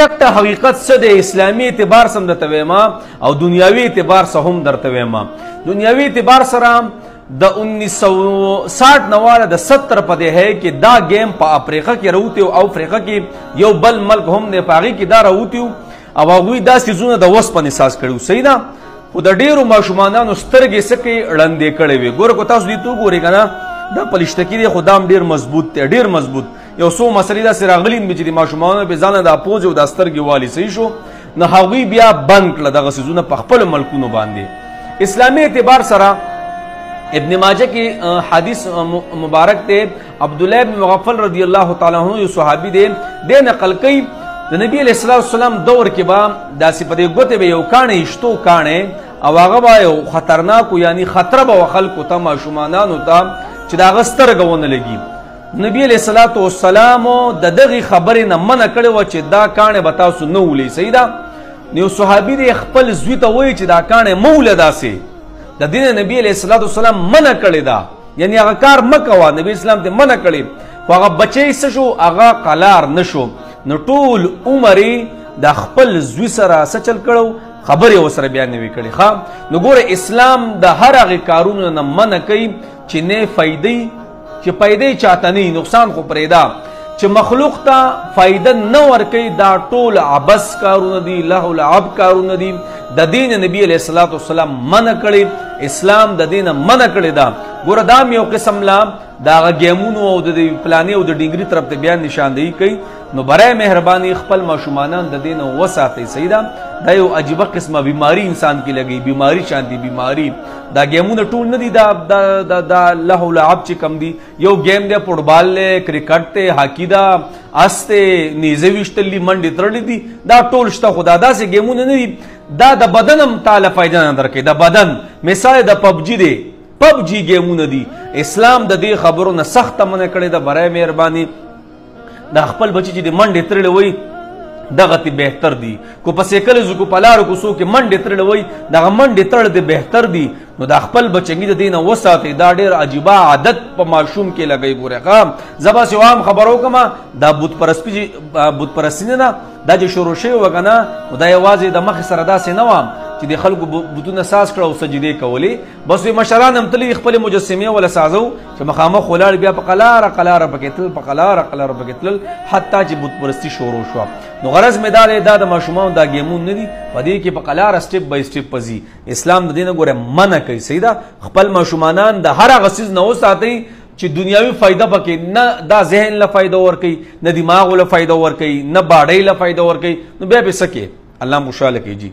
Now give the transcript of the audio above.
ټک حقیقت څه دی اسلامي اعتبار سم درته وایم او دنیاوي اعتبار سره هم درته وایم. دنیاوي اعتبار سره د 1960 نواله د 70 په دهه کې دا گیم په افریقا کې راوتی او افریقا کې یو بل ملک هم نه پاغي کې دا راوتی او هغوی دا سیزونه د وسپنې ساز کړي صحیح ده. خو د ډیرو ماشومانانو سترګې سکه ړندې کړې وي. ګوره کو تاسو دې تو ګوري کنه دا پلشتکی دی خدام ډیر مضبوط دی ډیر مضبوط. یو څو مسلې دا سراغلي چې د ماشومانو په ځان د اپوز او د سترګې والی صحیح شو نه هغوی بیا بند کړه دغه سیزونه په خپل ملکونو باندې. اسلامي اعتبار سره ابن ماجه کی حدیث مبارک تے عبداللہ بن مغفل رضی اللہ تعالیٰ عنہ یو صحابی دے نقل کئی نبی علیہ السلام دور کے با داسی پدے گوتے بے یو کانے اشتو کانے او آغا با یو خطرناکو یعنی خطر با خلقو تا معشومانانو تا چی دا غستر گوان لگی. نبی علیہ السلام دا دغی خبری نمانا کڑے و چی دا کانے بتاسو نولی سیدہ نیو صحابی دے خپل زویتا ہوئی چی دا کانے مولدا سے د دین نبی علیہ السلام منع کړی دا یعنی هغه کار مکوا نبی اسلام ته منع کړی خو هغه بچی څه شو هغه قلار نشو نو ټول عمر د خپل زوی سره سچل کړو خبرې وسره بیان نه وی کړی ها. نو ګوره اسلام د هر هغه کارونو نه منع کوي چې نه فائدې چاته نه نقصان خو پرېدا چې مخلوق ته فائدہ نه ورکوي دا ټول عبث کارونه دي لهو لعب کارونه دي. د دین نبی علیہ السلام منع کړي اسلام د دین منع کړي دا. ګوره دا یو قسم لا دا گیمونو او د پلانې او د ډنګري طرف ته بیان نشاندهي کوي. نو برای مهرباني خپل ماشومانان د دین وساتئ صحیح ده. دا یو عجیبه قسمه بیماری انسان کې لګي بیماری شانتي بیماری. دا گیمونه ټول نه دي دا لهو لعب چې کم دي. یو گیم دی فوټبال دی کرکټ دی هاکی دا استه نیزه وشتلی منډې تړلې دي دا ټول شته خو دا داسې گیمونه نه دي. دا د بدن هم تعالی فایده نه درکوي. د بدن مثال د پبجي دی پبجي گیمونه دي. اسلام د دې خبرو نه سخت منع کړی د برای مهرباني دا خپل بچی چې د منډې تړلې وي دغه تی بهتر دی. کو پسې کله زو کو پلار کو سو کې منډې تړلې وي دغه منډې تړل دی بهتر دی. نو دا خپل بچنګي د دینه وساتي دا ډېر عجیبه عادت په ماشوم کې لګي. ګوره ښه زبا سو عام خبرو کما دا بت پرستی نه دا چې شروع شوی وکنه دا یوازې د مخ سره داسې نه وام چې د خلکو بوتونه ساز کړه او سجدې کولې بس وي مشران هم تللی خپل مجسمه ولا سازو چې مخامخ ولاړ بیا په قلاره پکې تل په قلاره پکې تل حتی چې بت پرستی شروع شو. نو غرض مې دا د ماشومان دا گیمون نه دي په دې کې په قلاره سټپ بای سټپ پزي. اسلام د دینه ګوره منع کوي صحیح ده. خپل ماشومانان د هر هغه څیز نه وساتئ چې دنیاوي فائدہ پکې نه دا ذهن له فائدہ ورکوي نه دماغ له فائدہ ورکوي نه باډۍ له فائدہ ورکوي نو بیا به سکے الله مشاله کوي.